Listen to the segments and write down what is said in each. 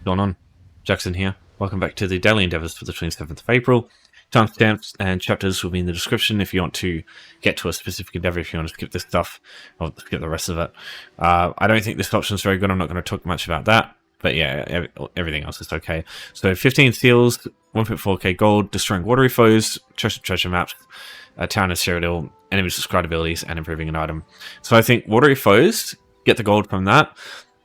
going on? Jackson here. Welcome back to the Daily Endeavours for the 27th of April. Timestamps and chapters will be in the description if you want to get to a specific endeavour, if you want to skip this stuff, or skip the rest of it. I don't think this option is very good. I'm not going to talk much about that. But yeah, everything else is okay. So 15 seals, 1.4k gold, destroying Watery Foes, treasure maps, a town in Cyrodiil, enemies with Scribed Abilities, and improving an item. So I think Watery Foes, get the gold from that,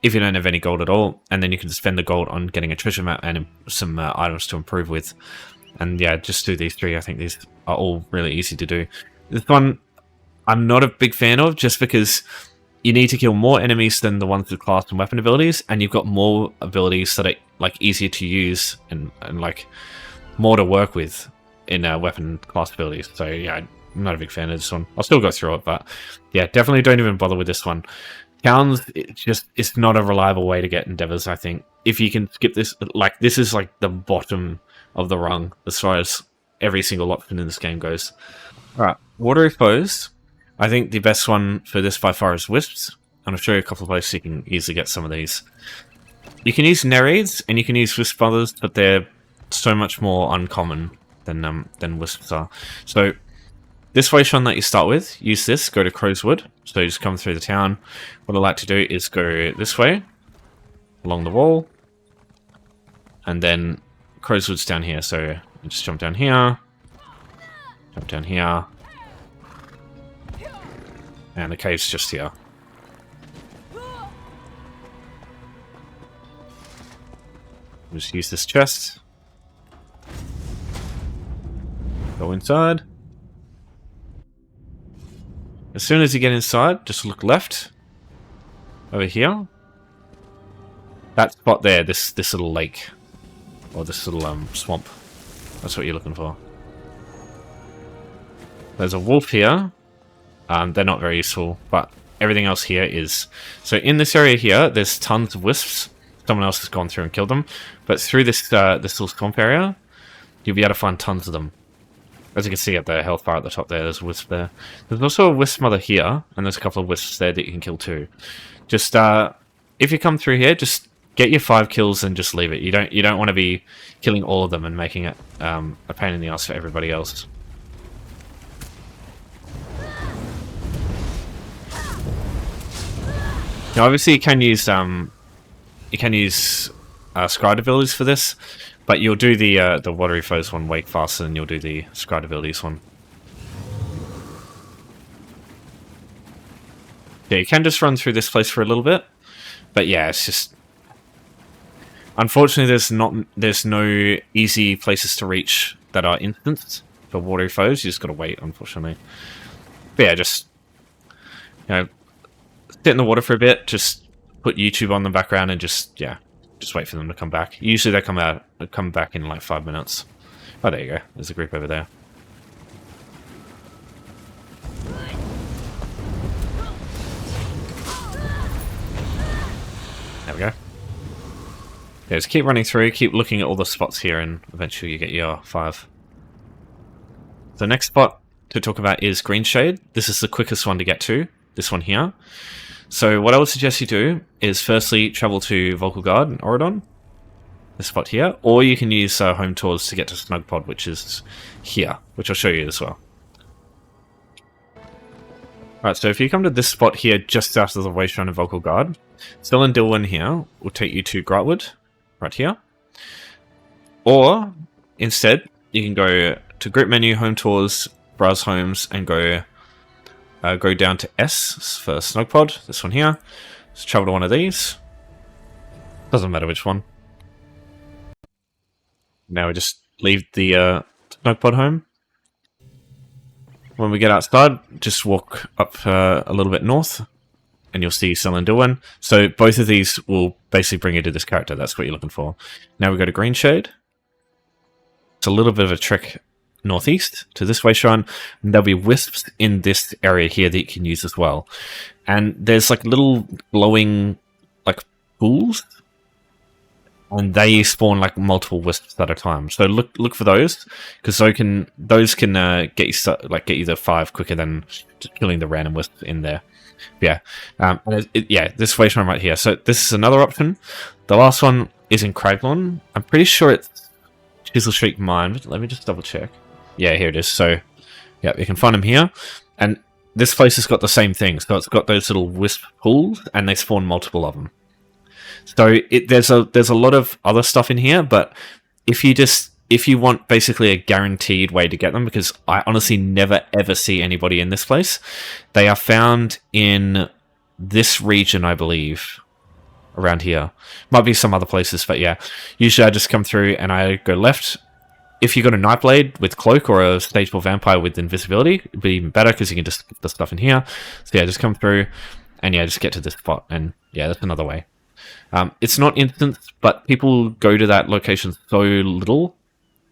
if you don't have any gold at all, and then you can spend the gold on getting a treasure map and some items to improve with. And yeah, just do these three. I think these are all really easy to do. This one, I'm not a big fan of, just because you need to kill more enemies than the ones with class and weapon abilities, and you've got more abilities that are like easier to use and like more to work with in weapon class abilities. So yeah, I'm not a big fan of this one. I'll still go through it, but yeah, definitely don't even bother with this one. Towns, it's not a reliable way to get endeavors. I think if you can skip this, like this is like the bottom of the rung as far as every single option in this game goes. All right, Watery Foes. I think the best one for this by far is Wisps, and I'll show you a couple of places you can easily get some of these. You can use Nereids and you can use Wisp others, but they're so much more uncommon than Wisps are. So this way, Sean, that you start with, use this, go to Crowswood. So you just come through the town. What I like to do is go this way, along the wall, and then Crowswood's down here. So you just jump down here, and the cave's just here. Just use this chest. Go inside. As soon as you get inside, just look left. Over here. That spot there, this little lake. Or this little swamp. That's what you're looking for. There's a wolf here. They're not very useful, but everything else here is... So in this area here, there's tons of wisps. Someone else has gone through and killed them. But through this little swamp area, you'll be able to find tons of them. As you can see at the health bar at the top there, there's a wisp there. There's also a wisp mother here, and there's a couple of wisps there that you can kill too. Just, if you come through here, just get your 5 kills and just leave it. You don't want to be killing all of them and making it a pain in the ass for everybody else. Now, obviously, you can use Scribed Abilities for this, but you'll do the Watery Foes one way faster than you'll do the Scribed Abilities one. Yeah, you can just run through this place for a little bit, but yeah, it's just... Unfortunately, there's no easy places to reach that are instanced for Watery Foes. You just gotta wait, unfortunately. But yeah, just... You know, sit in the water for a bit, just put YouTube on the background and just wait for them to come back. Usually they come back in like 5 minutes. Oh, there you go. There's a group over there. There we go. Yeah, just keep running through, keep looking at all the spots here, and eventually you get your 5. The next spot to talk about is Green Shade. This is the quickest one to get to, this one here. So what I would suggest you do is firstly travel to Vocal Guard in Oridon, this spot here, or you can use home tours to get to Snugpod, which is here, which I'll show you as well. Alright, so if you come to this spot here just after the Wasteland of Vocal Guard, Cyrodiil here will take you to Grotwood, right here. Or, instead, you can go to Group Menu, Home Tours, Browse Homes, and go down to S for Snugpod, this one here. Just travel to one of these. Doesn't matter which one. Now we just leave the Snugpod home. When we get outside, just walk up a little bit north, and you'll see Cyrodiil. So both of these will basically bring you to this character. That's what you're looking for. Now we go to Green Shade. It's a little bit of a trick northeast to this way, Sean, and there'll be wisps in this area here that you can use as well. And there's like little glowing like pools, and they spawn like multiple wisps at a time. So look for those, because those can get you the 5 quicker than just killing the random wisp in there. Yeah, yeah, this way, Sean, right here. So this is another option. The last one is in Craiglawn. I'm pretty sure it's Chisel Street Mine, but let me just double check. Yeah, here it is. So, yeah, you can find them here. And this place has got the same thing. So it's got those little wisp pools, and they spawn multiple of them. So there's a lot of other stuff in here, but if you want basically a guaranteed way to get them, because I honestly never ever see anybody in this place, they are found in this region, I believe, around here. Might be some other places, but yeah. Usually I just come through and I go left. If you got a Nightblade with Cloak or a Stage 4 Vampire with Invisibility, it'd be even better because you can just get the stuff in here. So yeah, just come through and yeah, just get to this spot, and yeah, that's another way. It's not instant, but people go to that location so little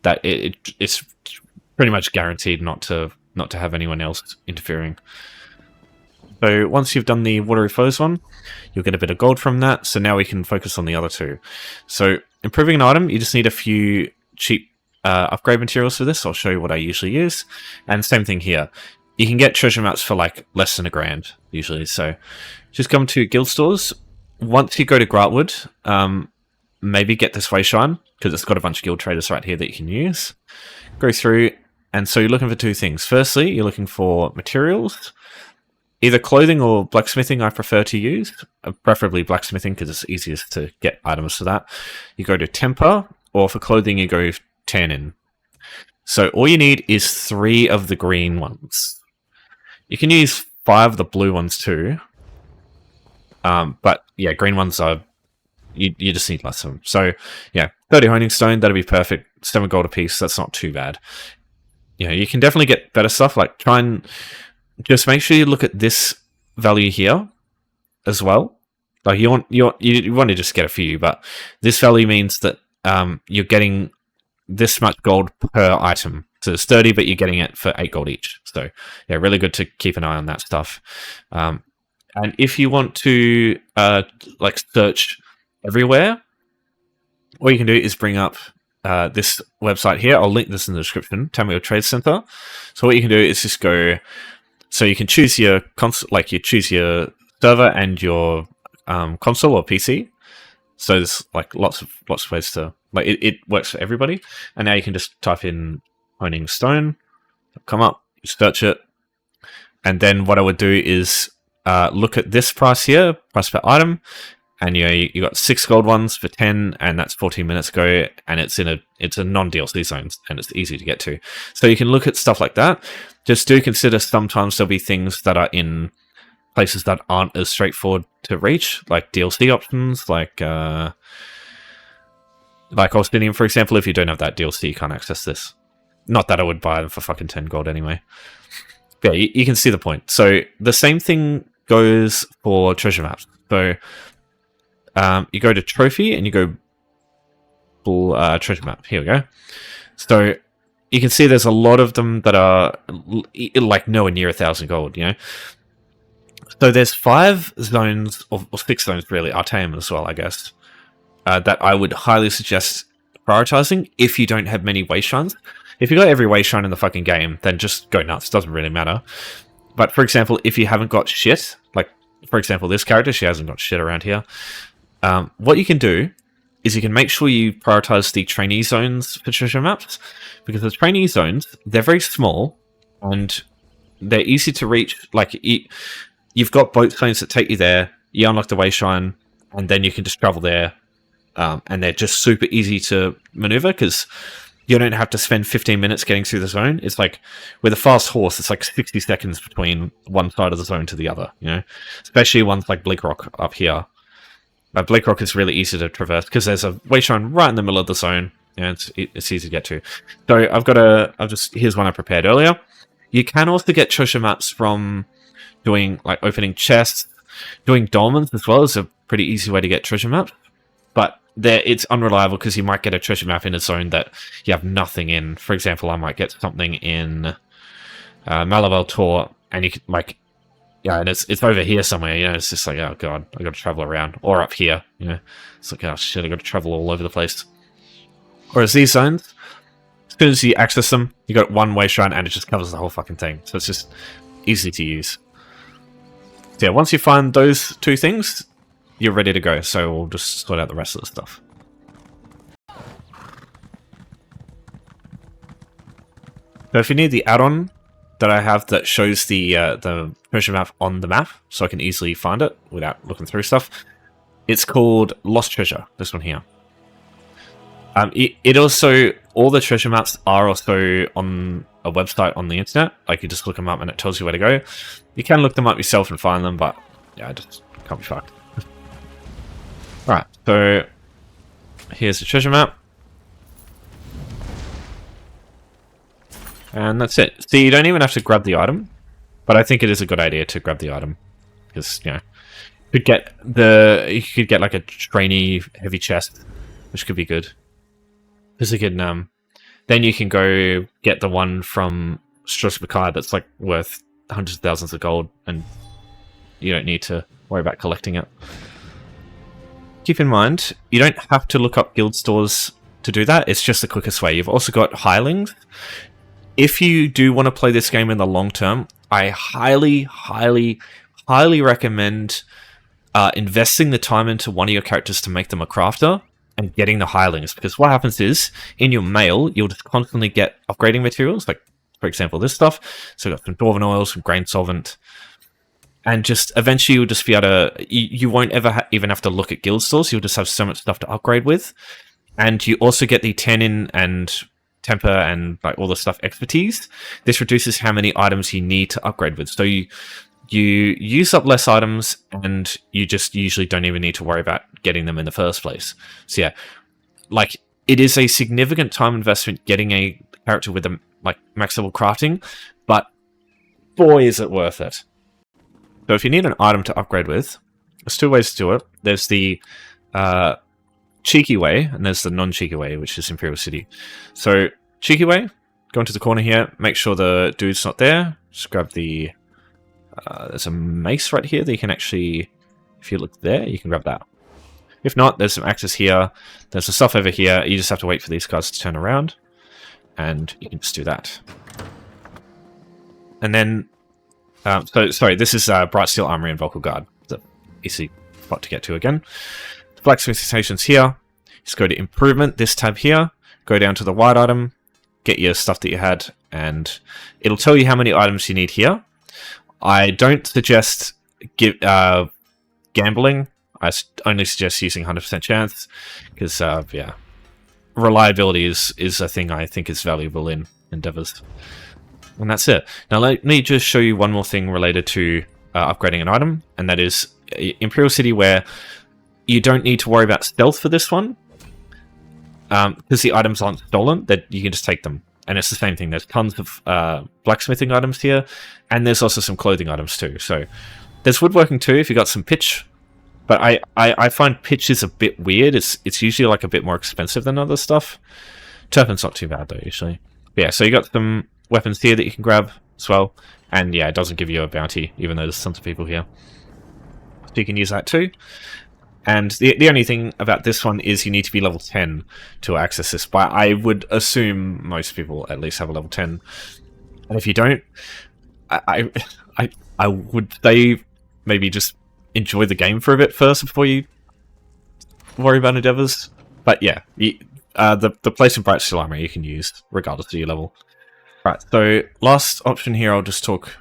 that it's pretty much guaranteed not to have anyone else interfering. So once you've done the Watery Foes one, you'll get a bit of gold from that. So now we can focus on the other two. So improving an item, you just need a few cheap upgrade materials for this. I'll show you what I usually use. And same thing here. You can get treasure maps for like less than $1,000 usually. So just come to guild stores. Once you go to Grantwood, maybe get this Wayshine, because it's got a bunch of guild traders right here that you can use. Go through, and so you're looking for two things. Firstly, you're looking for materials. Either clothing or blacksmithing I prefer to use. Preferably blacksmithing, because it's easiest to get items for that. You go to temper, or for clothing you go tannin. So all you need is 3 of the green ones. You can use 5 of the blue ones too. But yeah, green ones are... You just need less of them. So yeah, 30 honing stone, that'll be perfect. 7 gold a piece, that's not too bad. You know, you can definitely get better stuff. Like, try and just make sure you look at this value here as well. Like, you want to just get a few, but this value means that you're getting this much gold per item. So it's 30, but you're getting it for 8 gold each. So yeah, really good to keep an eye on that stuff. And if you want to like search everywhere, all you can do is bring up this website here. I'll link this in the description. Tamil Trade Center. So what you can do is just go. So you can choose your console, like you choose your server and your console or PC. So there's like lots of ways to like it works for everybody. And now you can just type in honing stone, come up, search it, and then what I would do is look at this price here, price per item. And you got 6 gold ones for 10, and that's 14 minutes ago, and it's a non-DLC zone, and it's easy to get to. So you can look at stuff like that. Just do consider sometimes there'll be things that are in places that aren't as straightforward to reach, like DLC options, like Obsidian, for example. If you don't have that DLC, you can't access this. Not that I would buy them for fucking 10 gold anyway. But yeah, you can see the point. So the same thing goes for treasure maps. So you go to trophy and you go treasure map. Here we go. So you can see there's a lot of them that are like nowhere near 1,000 gold, you know. So there's 5 zones, or 6 zones really, Artaeum as well, I guess, that I would highly suggest prioritizing if you don't have many wayshines. If you got every wayshine in the fucking game, then just go nuts. Doesn't really matter. But for example, if you haven't got shit, like for example this character, she hasn't got shit around here. What you can do is you can make sure you prioritize the trainee zones for treasure maps, because the trainee zones, they're very small and they're easy to reach. Like you've got boat zones that take you there, you unlock the wayshine, and then you can just travel there, and they're just super easy to maneuver because you don't have to spend 15 minutes getting through the zone. It's like with a fast horse, it's like 60 seconds between one side of the zone to the other, you know, especially ones like Bleakrock up here. Bleakrock is really easy to traverse because there's a wayshine right in the middle of the zone, and it's easy to get to. So here's one I prepared earlier. You can also get treasure maps from doing like opening chests, doing dolmens as well is a pretty easy way to get treasure maps. But it's unreliable because you might get a treasure map in a zone that you have nothing in. For example, I might get something in Malavel Tor, and you can like. Yeah, and it's over here somewhere, you know, it's just like, oh god, I gotta travel around. Or up here, you know. It's like, oh shit, I gotta travel all over the place. Whereas these zones, as soon as you access them, you got one wayshine and it just covers the whole fucking thing. So it's just easy to use. So yeah, once you find those 2 things, you're ready to go. So we'll just sort out the rest of the stuff. So if you need the add-on that I have that shows the treasure map on the map, so I can easily find it without looking through stuff, it's called Lost Treasure, this one here. It also, all the treasure maps are also on a website on the internet. Like, you just look them up and it tells you where to go. You can look them up yourself and find them, but yeah, I just can't be fucked. Right, so here's the treasure map. And that's it. So you don't even have to grab the item, but I think it is a good idea to grab the item. Because, you know, you could get like a trainee heavy chest, which could be good. Because you can, then you can go get the one from Stros M'Kai that's like worth hundreds of thousands of gold, and you don't need to worry about collecting it. Keep in mind, you don't have to look up guild stores to do that. It's just the quickest way. You've also got hirelings. If you do want to play this game in the long term, I highly, highly, highly recommend investing the time into one of your characters to make them a crafter and getting the hirelings. Because what happens is, in your mail, you'll just constantly get upgrading materials, like, for example, this stuff. So you've got some Dwarven oil, some grain solvent, and just eventually you'll just be able to, you won't ever even have to look at guild stores. You'll just have so much stuff to upgrade with. And you also get the tannin and temper and like all the stuff expertise. This reduces how many items you need to upgrade with. So you use up less items, and you just usually don't even need to worry about getting them in the first place. So yeah, like, it is a significant time investment getting a character with a like max level crafting, but boy is it worth it. So if you need an item to upgrade with, there's two ways to do it. There's the cheeky way, and there's the non-cheeky way, which is Imperial City. So cheeky way, go into the corner here, make sure the dude's not there, just grab the there's a mace right here that you can actually, if you look there, you can grab that. If not, there's some axes here, there's some stuff over here. You just have to wait for these guys to turn around, and you can just do that. And then sorry, this is Bright Steel Armory and Vocal Guard. It's an easy spot to get to again. The blacksmith station's here. Just go to improvement, this tab here, go down to the white item, get your stuff that you had, and it'll tell you how many items you need here. I don't suggest gambling. I only suggest using 100% chance, because yeah, reliability is a thing I think is valuable in endeavors. And that's it. Now let me just show you one more thing related to upgrading an item, and that is Imperial City, where you don't need to worry about stealth for this one, because the items aren't stolen, that you can just take them. And it's the same thing. There's tons of blacksmithing items here, and there's also some clothing items too. So there's woodworking too if you got some pitch. But I find pitch is a bit weird. It's usually like a bit more expensive than other stuff. Turpin's not too bad though, usually. But yeah, so you got some weapons here that you can grab as well. And yeah, it doesn't give you a bounty, even though there's tons of people here. So you can use that too. And the only thing about this one is you need to be level 10 to access this. But I would assume most people at least have a level 10. And if you don't, I would say maybe just enjoy the game for a bit first before you worry about endeavors. But yeah, the place in Bright Steel Armory you can use regardless of your level. Right, so last option here, I'll just talk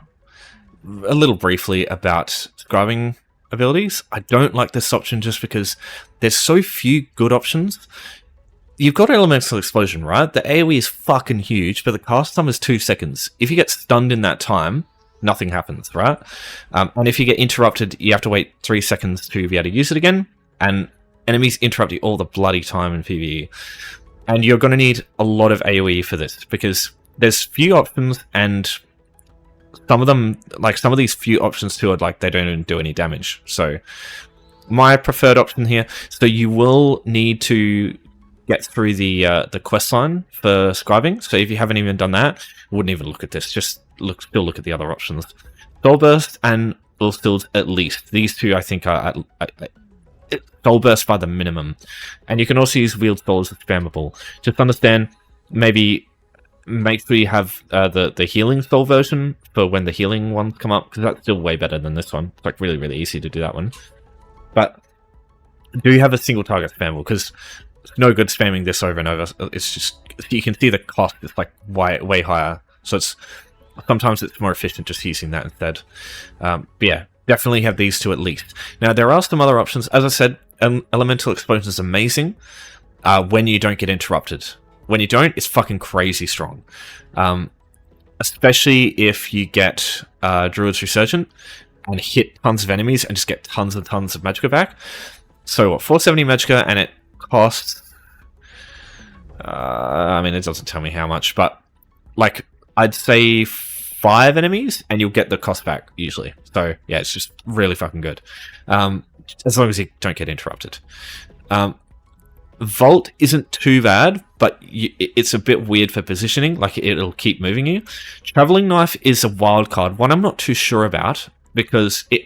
a little briefly about Scribing Abilities. I don't like this option just because there's so few good options. You've got Elemental Explosion, right? The AoE is fucking huge, but the cast time is 2 seconds. If you get stunned in that time, nothing happens, right? And if you get interrupted, you have to wait 3 seconds to be able to use it again, and enemies interrupt you all the bloody time in PvE. And you're going to need a lot of AoE for this, because there's few options, and some of them, like some of these few options too, are like they don't even do any damage. So my preferred option here, so you will need to get through the quest line for scribing. So if you haven't even done that, wouldn't even look at this. Just still look at the other options. Soul Burst and Soul Steals at least. These two I think are Soul Burst by the minimum. And you can also use Wield Soul as spammable. Just understand, maybe make sure you have the healing soul version for when the healing ones come up, because that's still way better than this one. It's like really, really easy to do that one. But do you have a single target spammable? Because it's no good spamming this over and over. It's just, you can see the cost is like way higher So sometimes it's more efficient just using that instead. But yeah, definitely have these two at least. Now, there are some other options. As I said, Elemental Explosion is amazing when you don't get interrupted. When you don't, it's fucking crazy strong. Especially if you get Druid's Resurgent and hit tons of enemies and just get tons and tons of Magicka back. So what, 470 Magicka, and it costs... I mean, it doesn't tell me how much, but like, I'd say 5 enemies and you'll get the cost back, usually. So yeah, it's just really fucking good. As long as you don't get interrupted. Vault isn't too bad, but it's a bit weird for positioning, like it'll keep moving you. Traveling Knife is a wild card, one I'm not too sure about, because it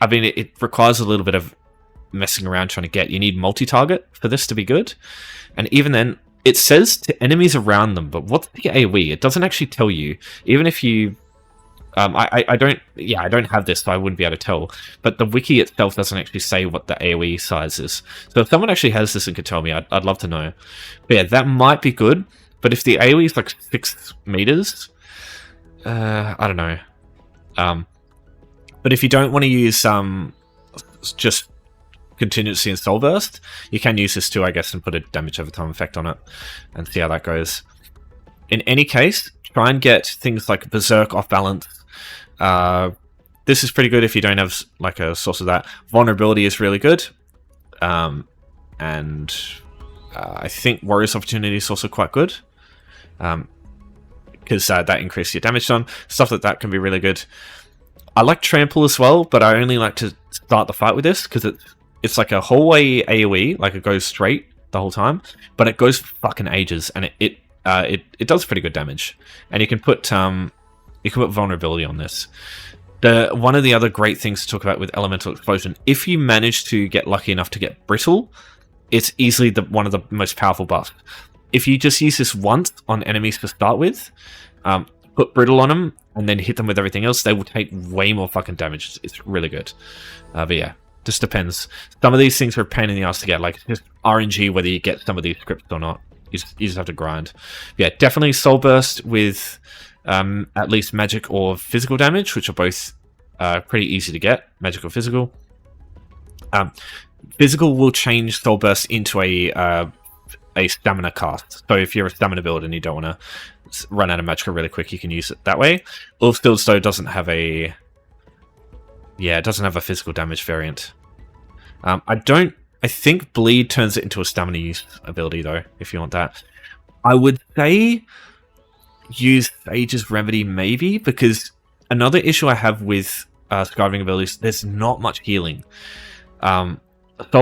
requires a little bit of messing around trying to get. You need multi-target for this to be good, and even then, it says to enemies around them, but what's the AoE? It doesn't actually tell you, even if you... I don't have this, so I wouldn't be able to tell. But the wiki itself doesn't actually say what the AoE size is. So if someone actually has this and could tell me, I'd love to know. But yeah, that might be good. But if the AoE is like 6 meters, I don't know. But if you don't want to use just contingency and soul burst, you can use this too, I guess, and put a damage over time effect on it and see how that goes. In any case, try and get things like Berserk off balance. This is pretty good if you don't have like a source of that. Vulnerability is really good. And I think Warrior's Opportunity is also quite good. Because that increases your damage done. Stuff like that can be really good. I like Trample as well, but I only like to start the fight with this because it's like a hallway AoE, like it goes straight the whole time, but it goes for fucking ages, and it does pretty good damage. And you can put vulnerability on this. One of the other great things to talk about with Elemental Explosion, if you manage to get lucky enough to get Brittle, it's easily one of the most powerful buffs. If you just use this once on enemies to start with, put Brittle on them, and then hit them with everything else, they will take way more fucking damage. It's really good. But yeah, just depends. Some of these things are a pain in the ass to get, like just RNG whether you get some of these scripts or not. You just have to grind. Yeah, definitely Soul Burst with at least magic or physical damage, which are both pretty easy to get, magic or physical. Physical will change Soul Burst into a stamina cast. So if you're a stamina build and you don't want to run out of magicka really quick, you can use it that way. Ulfstilds though doesn't have a physical damage variant. I think Bleed turns it into a stamina use ability, though, if you want that. I would say use Sage's Remedy, maybe, because another issue I have with Scribing Abilities, there's not much healing. Soul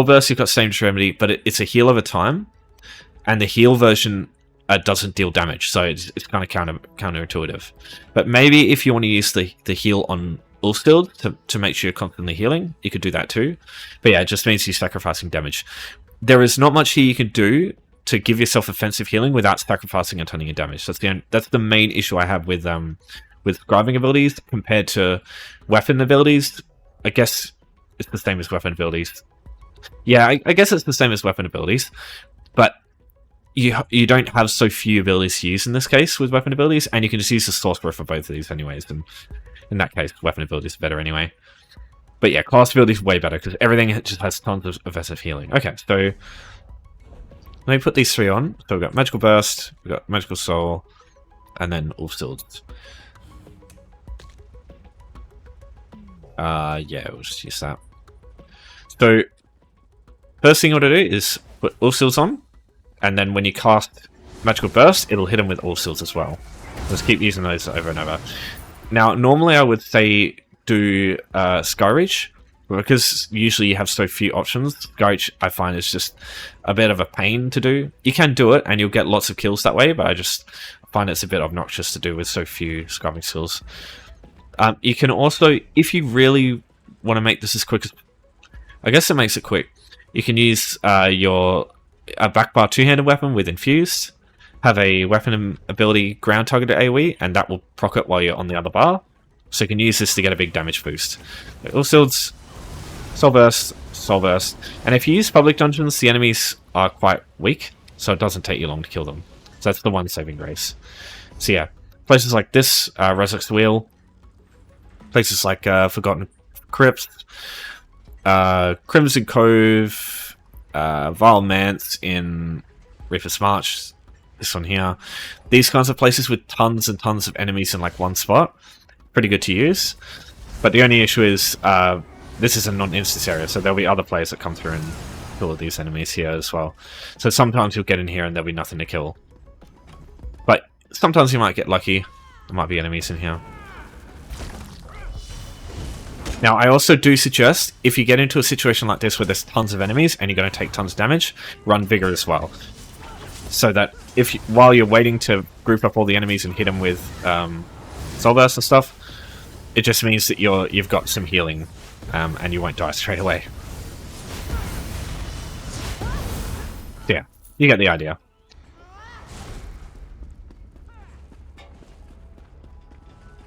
Burst, you've got Sage's Remedy, but it's a heal over time, and the heal version doesn't deal damage, so it's kind of counterintuitive. But maybe if you want to use the heal on Ulfstild to make sure you're constantly healing, you could do that too. But yeah, it just means you're sacrificing damage. There is not much here you can do to give yourself offensive healing without sacrificing a ton of your damage. That's the main issue I have with Scribing Abilities compared to weapon abilities. I guess it's the same as weapon abilities. Yeah, I guess it's the same as weapon abilities, but you don't have so few abilities to use in this case with weapon abilities, and you can just use the sorcerer for both of these anyways, and in that case, weapon abilities are better anyway. But yeah, class ability is way better because everything just has tons of offensive healing. Okay, so let me put these 3 on. So we've got Magical Burst, we've got Magical Soul, and then Ulfstilds. Yeah, we'll just use that. So first thing you want to do is put Ulfstilds on, and then when you cast Magical Burst, it'll hit them with Ulfstilds as well. Let's keep using those over and over. Now, normally I would say do Skyreach, but because usually you have so few options, Skyreach I find is just a bit of a pain to do. You can do it, and you'll get lots of kills that way, but I just find it's a bit obnoxious to do with so few Scribing skills. You can also, if you really want to make this as quick as... I guess it makes it quick. You can use your backbar two-handed weapon with Infused, have a weapon ability ground targeted AoE, and that will proc it while you're on the other bar. So you can use this to get a big damage boost. Ulfstilds, Soul Burst, and if you use public dungeons, the enemies are quite weak, so it doesn't take you long to kill them. So that's the one saving grace. So yeah, Places like this, Razak's Wheel. Places like Forgotten Crypts, Crimson Cove, Vile Manse in Reaper's March. This one here. These kinds of places with tons and tons of enemies in like one spot. Pretty good to use. But the only issue is this is a non-instance area, so there'll be other players that come through and kill all these enemies here as well. So sometimes you'll get in here and there'll be nothing to kill. But sometimes you might get lucky. There might be enemies in here. Now, I also do suggest, if you get into a situation like this where there's tons of enemies and you're going to take tons of damage, run Vigor as well. So that if while you're waiting to group up all the enemies and hit them with Soul Burst and stuff, it just means that you've got some healing and you won't die straight away. Yeah, you get the idea.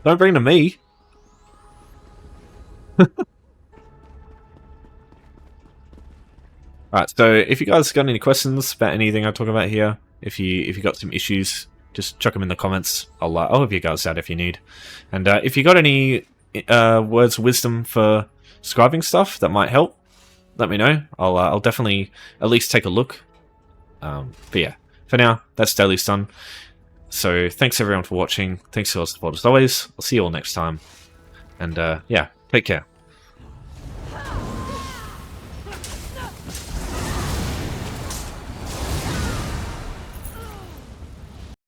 Don't bring to me. Alright, so if you guys got any questions about anything I talk about here, if you got some issues, just chuck them in the comments. I'll help you guys out if you need. And if you got any words of wisdom for scribing stuff that might help, let me know. I'll definitely at least take a look. But yeah, for now, that's Daily's done. So thanks everyone for watching. Thanks for your support as always. I'll see you all next time. And yeah, take care.